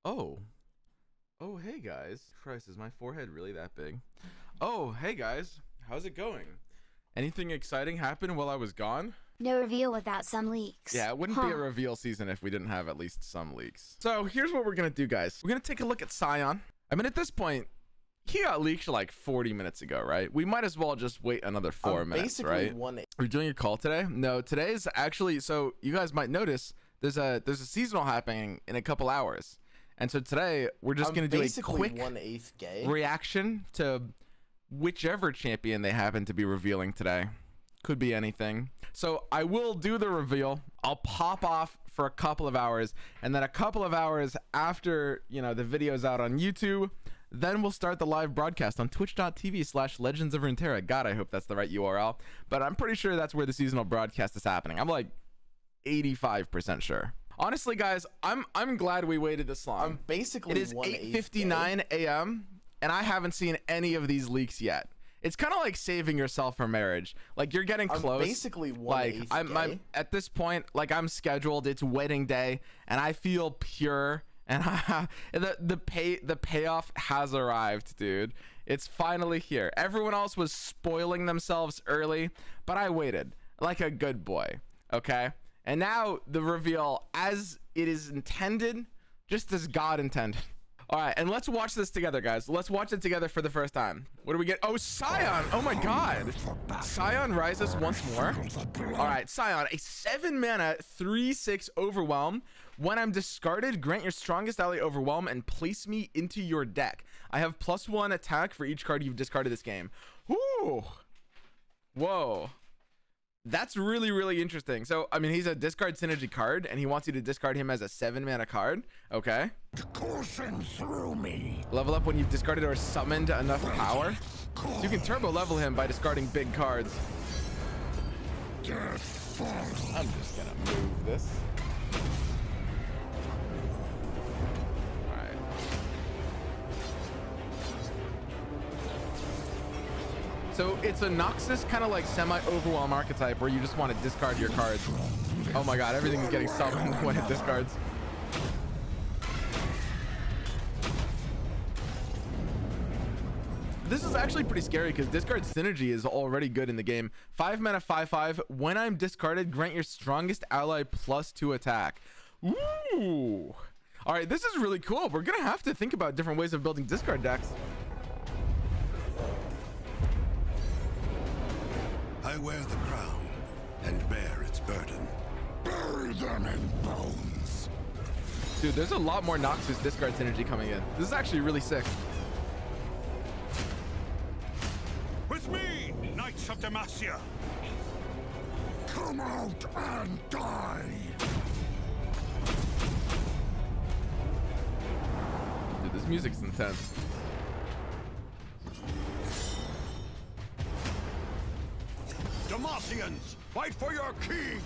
Oh. Oh, hey guys. Christ, is my forehead really that big? Oh, hey guys. How's it going? Anything exciting happen while I was gone? No reveal without some leaks. Yeah, it wouldn't be a reveal season if we didn't have at least some leaks. So here's what we're going to do, guys. We're going to take a look at Sion. I mean, at this point, he got leaked like 40 minutes ago, right? We might as well just wait another 4 minutes, right? We're doing a call today? No, today is actually, so you guys might notice there's a seasonal happening in a couple hours. And so today we're just going to do a quick 1/8 gay reaction to whichever champion they happen to be revealing today. Could be anything. So I will do the reveal. I'll pop off for a couple of hours, and then a couple of hours after, you know, the video's out on YouTube, then we'll start the live broadcast on twitch.tv/Legends of Runeterra. God, I hope that's the right URL, but I'm pretty sure that's where the seasonal broadcast is happening. I'm like 85% sure. Honestly, guys, I'm glad we waited this long. Basically, it is 8:59 a.m. and I haven't seen any of these leaks yet. It's kind of like saving yourself for marriage. Like, you're getting close. Basically, like I'm at this point, like, I'm scheduled. It's wedding day, and I feel pure. And the payoff has arrived, dude. It's finally here. Everyone else was spoiling themselves early, but I waited like a good boy. Okay, and now the reveal as it is intended, just as God intended. All right, and let's watch this together, guys. Let's watch it together for the first time. What do we get? Oh, Sion. Oh my God. Sion rises once more. All right, Sion, a 7-mana 3/6 overwhelm. When I'm discarded, grant your strongest ally overwhelm and place me into your deck. I have +1 attack for each card you've discarded this game. Ooh. Whoa. That's really, really interesting. So, I mean, he's a discard synergy card, and he wants you to discard him as a 7-mana card. Okay. Coursing through me. Level up when you've discarded or summoned enough power. So you can turbo level him by discarding big cards. I'm just gonna move this. Alright. So it's a Noxus kind of like semi-overwhelm archetype where you just want to discard your cards. Oh my God, everything's getting summoned when it discards. This is actually pretty scary because discard synergy is already good in the game. 5-mana 5/5. When I'm discarded, grant your strongest ally +2 attack. Ooh. All right, this is really cool. We're gonna have to think about different ways of building discard decks. I wear the crown and bear its burden. Bury them in bones. Dude, there's a lot more Noxus discard synergy coming in. This is actually really sick. With me, Knights of Demacia. Come out and die. Dude, this music's intense. Demacians, fight for your king.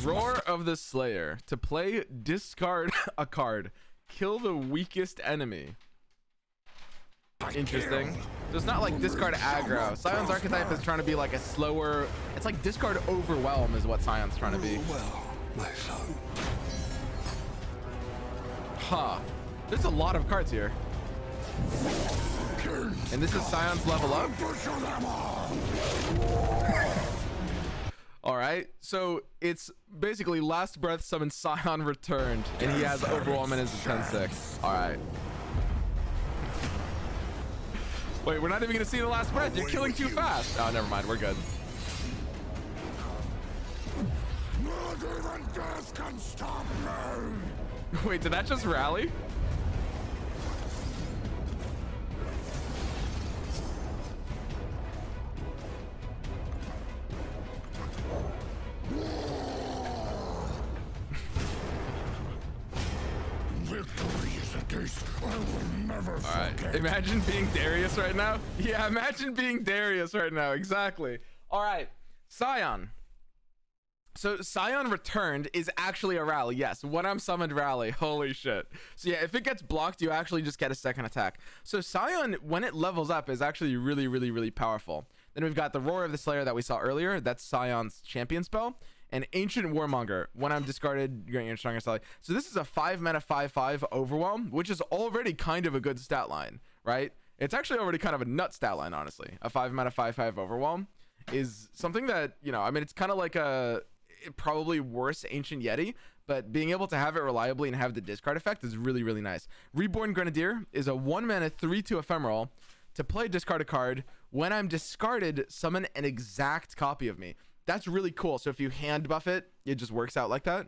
Roar of the Slayer. To play, discard a card. Kill the weakest enemy. Interesting. So it's not like discard aggro. Sion's archetype is trying to be like a slower, it's like discard overwhelm is what Sion's trying to be. Well, my son. Huh. There's a lot of cards here. And this is Sion's level up. All right, so it's basically last breath summon Sion returned, and he has overwhelm in his 10/6. All right. Wait, we're not even gonna see the last breath. You're killing too fast. Oh, never mind. We're good. Not even death can stop me. Wait, did that just rally? Victory is a taste I will never forget. All right. Imagine being Darius right now. Yeah, imagine being Darius right now. Exactly. All right. Sion. So Sion returned is actually a rally. Yes, when I'm summoned rally. Holy shit. So yeah, if it gets blocked, you actually just get a second attack. So Sion, when it levels up, is actually really, really, really powerful. Then we've got the Roar of the Slayer that we saw earlier. That's Sion's champion spell. and Ancient Warmonger. When I'm discarded, you're getting stronger sally. So this is a 5 mana 5/5 overwhelm, which is already kind of a good stat line, right? It's actually already kind of a nut stat line, honestly. A 5 mana 5/5 overwhelm is something that, you know, I mean, it's kind of like a probably worse Ancient Yeti, but being able to have it reliably and have the discard effect is really, really nice. Reborn Grenadier is a 1 mana 3/2 ephemeral. To play, discard a card. When I'm discarded, summon an exact copy of me. That's really cool. So if you hand buff it, it just works out like that.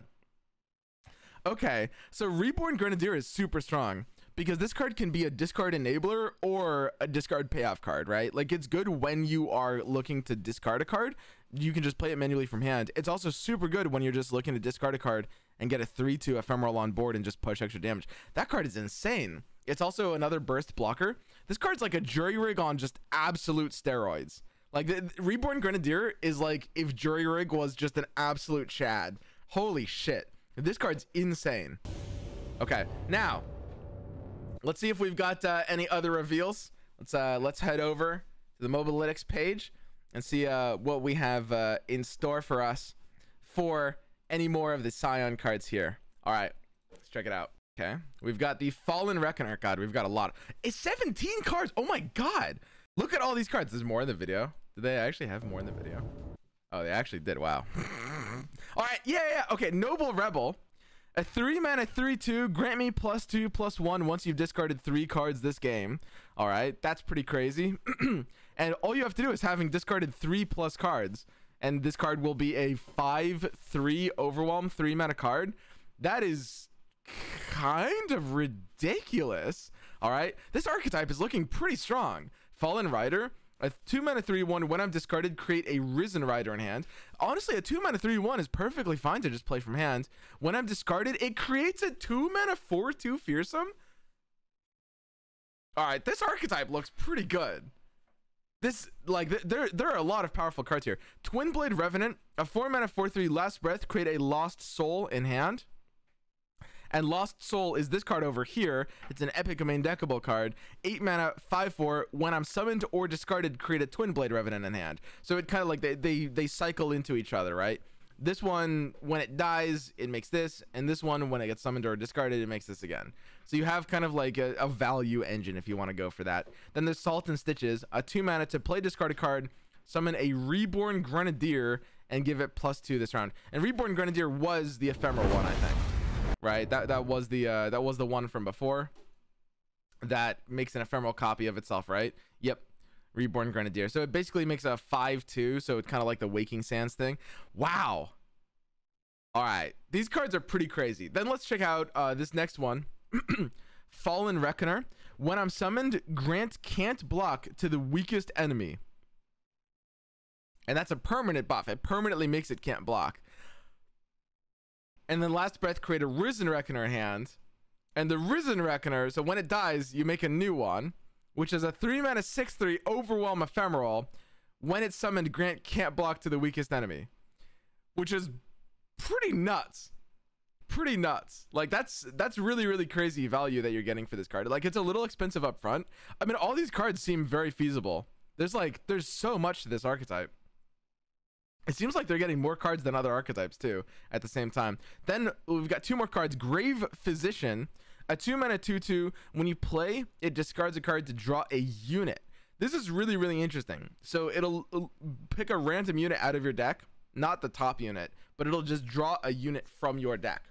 Okay, so Reborn Grenadier is super strong because this card can be a discard enabler or a discard payoff card, right? Like, it's good when you are looking to discard a card. You can just play it manually from hand. It's also super good when you're just looking to discard a card and get a 3/2 ephemeral on board and just push extra damage. That card is insane. It's also another burst blocker. This card's like a jury rig on just absolute steroids. Like, the Reborn Grenadier is like if jury rig was just an absolute chad. Holy shit. This card's insane. Okay, now let's see if we've got any other reveals. Let's head over to the Mobalytics page and see what we have in store for us for any more of the Sion cards here. All right, let's check it out. Okay, we've got the Fallen Reckoner. God, we've got a lot. It's 17 cards. Oh my god, look at all these cards. There's more in the video. Did they actually have more in the video? Oh, they actually did. Wow. All right, yeah. Okay, Noble Rebel, a 3 mana 3/2. Grant me +2/+1 once you've discarded 3 cards this game. All right, that's pretty crazy. And all you have to do is having discarded 3+ cards, and this card will be a 5/3 overwhelm 3 mana card. That is kind of ridiculous. All right, this archetype is looking pretty strong. Fallen Rider, a 2 mana 3/1. When I'm discarded, create a Risen Rider in hand. Honestly, a 2 mana 3/1 is perfectly fine to just play from hand. When I'm discarded, it creates a 2 mana 4/2 Fearsome. All right, this archetype looks pretty good. This, like, there are a lot of powerful cards here. Twinblade Revenant, a 4 mana 4/3. Last Breath, create a Lost Soul in hand. And Lost Soul is this card over here. It's an epic main deckable card. 8 mana 5/4. When I'm summoned or discarded, create a Twinblade Revenant in hand. So it kind of like they cycle into each other, right? This one, when it dies, it makes this, and this one, when it gets summoned or discarded, it makes this again. So you have kind of like a value engine if you want to go for that. Then there's Salt and Stitches, a 2 mana to play, discard a card, summon a Reborn Grenadier, and give it +2 this round. And Reborn Grenadier was the ephemeral one, I think. Right, that was the one from before that makes an ephemeral copy of itself, right? Yep, Reborn Grenadier. So it basically makes a 5/2, so it's kind of like the Waking Sands thing. Wow. All right, these cards are pretty crazy. Then let's check out this next one. Fallen Reckoner. When I'm summoned, grant can't block to the weakest enemy, and that's a permanent buff. It permanently makes it can't block. And then Last Breath, create a Risen Reckoner in hand. And the Risen Reckoner, so when it dies, you make a new one, which is a 3 mana 6/3 overwhelm ephemeral. When it's summoned, grant can't block to the weakest enemy, which is pretty nuts. Pretty nuts. Like, that's really, really crazy value that you're getting for this card. Like, it's a little expensive up front. I mean, all these cards seem very feasible. There's so much to this archetype. It seems like they're getting more cards than other archetypes too at the same time. Then we've got 2 more cards. Grave Physician, a 2 mana 2/2. When you play, it discards a card to draw a unit. This is really, really interesting. So it'll pick a random unit out of your deck, not the top unit, but it'll just draw a unit from your deck.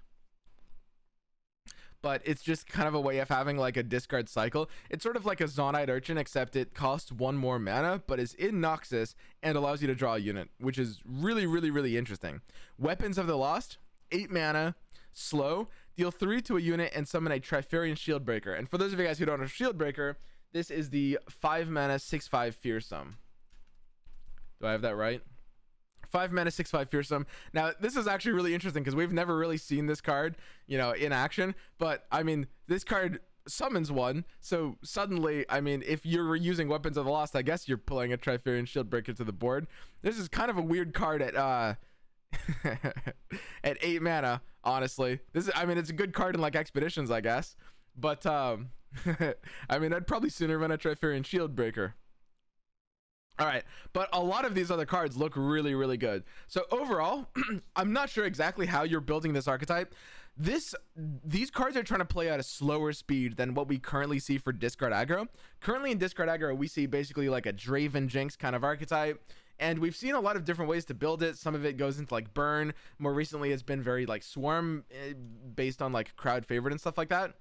But it's just kind of a way of having like a discard cycle. It's sort of like a Zonite Urchin, except it costs 1 more mana, but is in Noxus and allows you to draw a unit, which is really, really, really interesting. Weapons of the Lost, 8 mana, slow, deal 3 to a unit and summon a Trifarian Shieldbreaker. And for those of you guys who don't know Shieldbreaker, this is the 5 mana 6/5 Fearsome. Do I have that right? 5 mana 6/5 Fearsome. Now this is actually really interesting because we've never really seen this card, you know, in action. But I mean, this card summons one, so suddenly, I mean, if you're using Weapons of the Lost, I guess you're pulling a Trifarian Shieldbreaker to the board. This is kind of a weird card at at 8 mana. Honestly, I mean, it's a good card in like Expeditions, I guess. But I mean, I'd probably sooner run a Trifarian Shieldbreaker. All right, but a lot of these other cards look really, really good. So overall, I'm not sure exactly how you're building this archetype. These cards are trying to play at a slower speed than what we currently see for discard aggro. Currently in discard aggro, we see basically like a Draven Jinx kind of archetype, and we've seen a lot of different ways to build it. Some of it goes into like burn. More recently, it's been very like swarm based on like crowd favorite and stuff like that.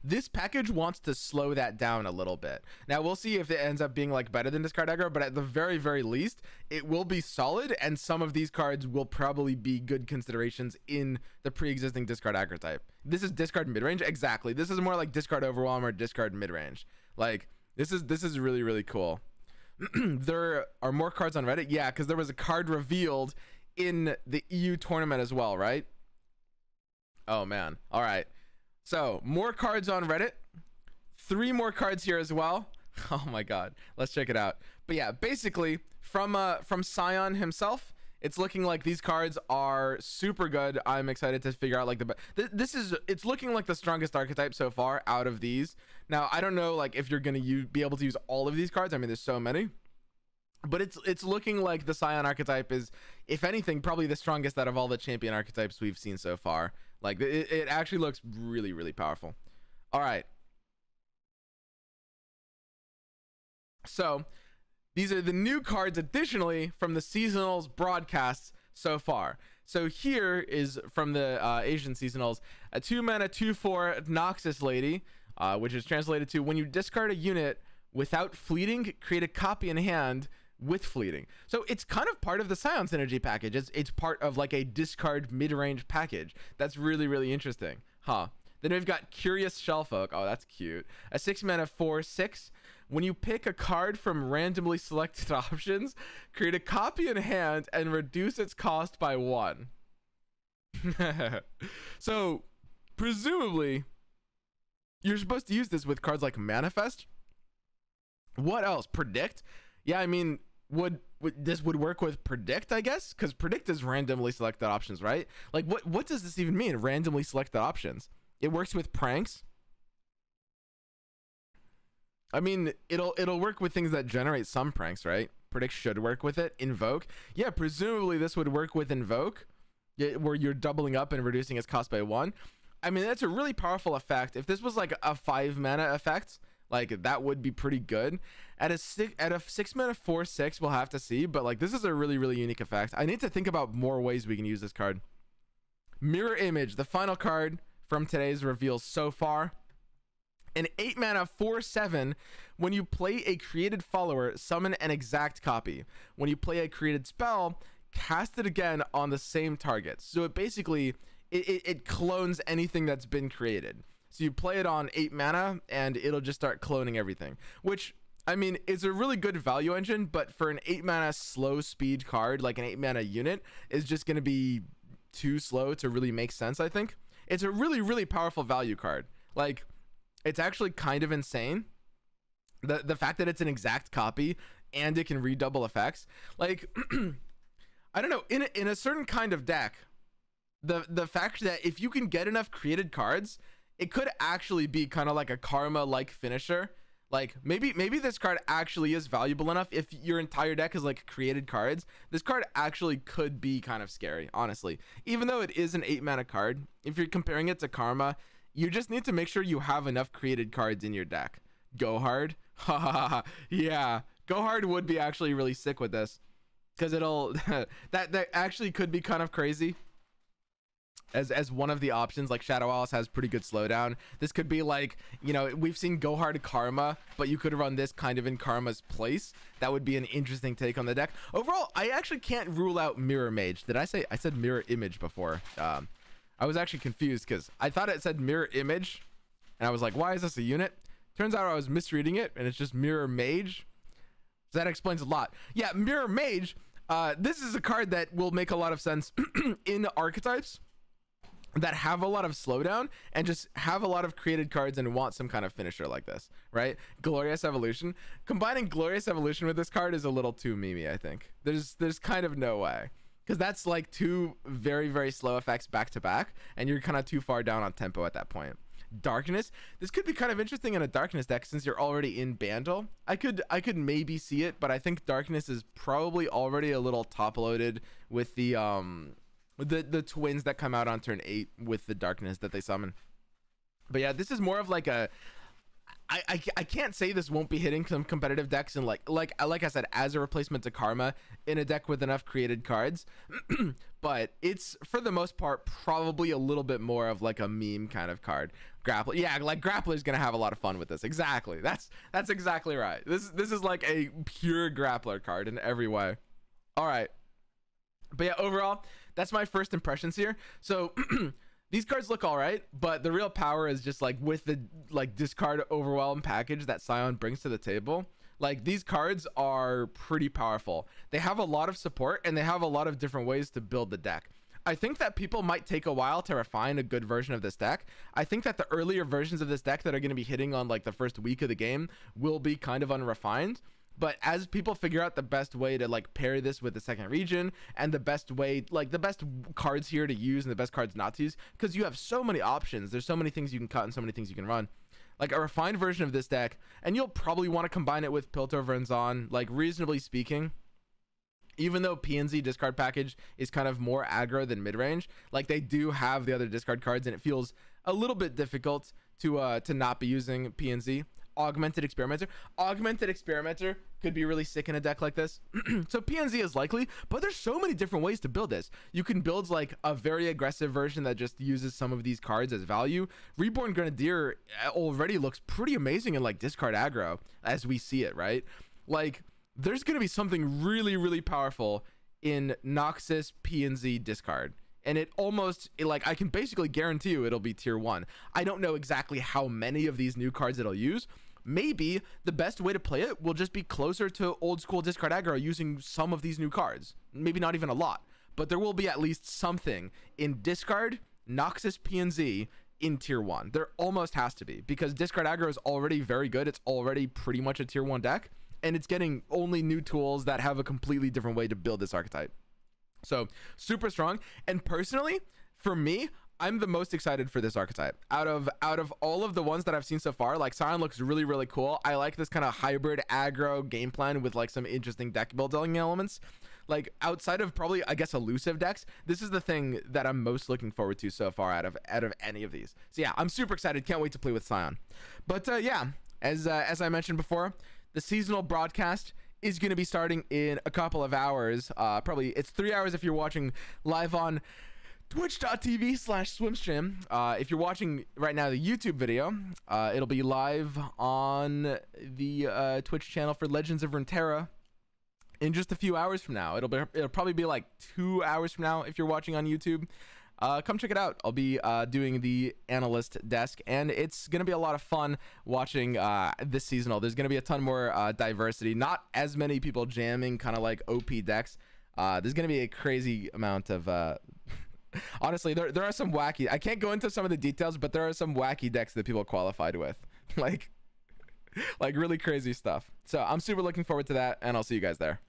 This package wants to slow that down a little bit. Now we'll see if it ends up being like better than discard aggro, but at the very, very least, it will be solid, and some of these cards will probably be good considerations in the pre-existing discard aggro type. This is discard mid-range. Exactly. This is more like discard overwhelm or discard mid-range. Like this is really, really cool. There are more cards on Reddit. Yeah, because there was a card revealed in the EU tournament as well, right? Oh man. All right. So more cards on Reddit, 3 more cards here as well. Oh my God, let's check it out. But yeah, basically from Sion himself, it's looking like these cards are super good. I'm excited to figure out like it's looking like the strongest archetype so far out of these. Now I don't know like if you're gonna be able to use all of these cards. I mean, there's so many, but it's looking like the Sion archetype is, if anything, probably the strongest out of all the champion archetypes we've seen so far. Like it actually looks really, really powerful. All right. So these are the new cards additionally from the seasonals broadcasts so far. So here is from the Asian seasonals, a 2-mana 2/4 Noxus Lady, which is translated to when you discard a unit without fleeting, create a copy in hand with fleeting. So it's kind of part of the Sion synergy package. It's part of like a discard mid-range package. That's really, really interesting. Huh. Then we've got Curious Shellfolk. Oh, that's cute. A 6-mana 4/6. When you pick a card from randomly selected options, create a copy in hand and reduce its cost by 1. So presumably you're supposed to use this with cards like Manifest. What else? Predict? Yeah, I mean, this would work with Predict, I guess, because Predict is randomly selected options, right? Like what does this even mean, randomly selected options? It works with Pranks. I mean, it'll work with things that generate some pranks, right? Predict should work with it. Invoke, yeah, presumably this would work with Invoke, where you're doubling up and reducing its cost by 1. I mean, that's a really powerful effect. If this was like a 5-mana effect, like that would be pretty good. At a 6-mana 4/6, we'll have to see, but like this is a really, really unique effect. I need to think about more ways we can use this card. Mirror Image, the final card from today's reveals so far. An 8-mana 4/7. When you play a created follower, summon an exact copy. When you play a created spell, cast it again on the same target. So it basically it clones anything that's been created. So you play it on 8 mana and it'll just start cloning everything, which I mean is a really good value engine, but for an 8 mana slow speed card, like an 8 mana unit, is just going to be too slow to really make sense. I think it's a really, really powerful value card. Like, it's actually kind of insane. The fact that it's an exact copy and it can redouble effects. Like, I don't know, in a certain kind of deck, the fact that if you can get enough created cards, it could actually be kind of like a karma like finisher. Like maybe this card actually is valuable enough. If your entire deck is like created cards, this card actually could be kind of scary, honestly. Even though it is an 8-mana card, if you're comparing it to karma, you just need to make sure you have enough created cards in your deck. Go hard. Yeah, go hard would be actually really sick with this, because it'll that actually could be kind of crazy as one of the options. Like Shadow Alice has pretty good slowdown. This could be like, you know, we've seen go hard Karma, but you could run this kind of in Karma's place. That would be an interesting take on the deck. Overall, I actually can't rule out Mirror Mage. Did I said Mirror Image before? I was actually confused because I thought it said Mirror Image and I was like, why is this a unit? Turns out I was misreading it and it's just Mirror Mage. So that explains a lot. Yeah, Mirror Mage, this is a card that will make a lot of sense in archetypes that have a lot of slowdown and just have a lot of created cards and want some kind of finisher like this, right? Glorious Evolution. Combining Glorious Evolution with this card is a little too memey, I think. There's kind of no way, because that's like two very, very slow effects back to back and you're kind of too far down on tempo at that point. darkness. This could be kind of interesting in a darkness deck since you're already in Bandle. I could maybe see it, but I think darkness is probably already a little top loaded with the twins that come out on turn 8 with the darkness that they summon. But yeah, this is more of like a I can't say this won't be hitting some competitive decks, and like I said, as a replacement to Karma in a deck with enough created cards. But it's for the most part probably a little bit more of like a meme kind of card. Grappler, yeah, like Grappler's gonna have a lot of fun with this. Exactly, that's exactly right. This is like a pure Grappler card in every way. All right, but yeah, overall that's my first impressions here. So these cards look all right, but the real power is just like with the like discard overwhelm package that Sion brings to the table. Like, these cards are pretty powerful. They have a lot of support and they have a lot of different ways to build the deck. I think that people might take a while to refine a good version of this deck. I think that the earlier versions of this deck that are going to be hitting on like the first week of the game will be kind of unrefined. But as people figure out the best way to like pair this with the second region and the best way, like the best cards here to use and the best cards not to use, because you have so many options, there's so many things you can cut and so many things you can run. Like a refined version of this deck, and you'll probably want to combine it with Piltover and Zon, like reasonably speaking. Even though PNZ discard package is kind of more aggro than mid-range, like they do have the other discard cards, and it feels a little bit difficult to not be using PNZ. Augmented Experimenter could be really sick in a deck like this. So PNZ is likely, but there's so many different ways to build this. You can build like a very aggressive version that just uses some of these cards as value. Reborn Grenadier already looks pretty amazing in like discard aggro as we see it, right? Like there's gonna be something really, really powerful in Noxus PNZ discard. And it almost, like, I can basically guarantee you it'll be tier 1. I don't know exactly how many of these new cards it'll use. Maybe the best way to play it will just be closer to old school discard aggro using some of these new cards. Maybe not even a lot, but there will be at least something in discard Noxus PNZ in tier 1. There almost has to be, because discard aggro is already very good. It's already pretty much a tier 1 deck, and it's getting only new tools that have a completely different way to build this archetype. So super strong. And personally, for me, I'm the most excited for this archetype out of all of the ones that I've seen so far. Like Sion looks really, really cool. I like this kind of hybrid aggro game plan with like some interesting deck building elements. Like outside of probably, I guess, elusive decks, this is the thing that I'm most looking forward to so far out of any of these. So yeah, I'm super excited. Can't wait to play with Sion. But yeah, as I mentioned before, the seasonal broadcast is going to be starting in a couple of hours. Probably it's 3 hours if you're watching live on twitch.tv/swimstream. If you're watching right now the YouTube video, it'll be live on the Twitch channel for Legends of Runeterra in just a few hours from now. It'll probably be like 2 hours from now if you're watching on YouTube. Come check it out. I'll be doing the analyst desk, and it's gonna be a lot of fun watching this seasonal. There's gonna be a ton more diversity, not as many people jamming kind of like OP decks. There's gonna be a crazy amount of honestly, there are some wacky, I can't go into some of the details, but there are some wacky decks that people qualified with, like really crazy stuff. So I'm super looking forward to that, and I'll see you guys there.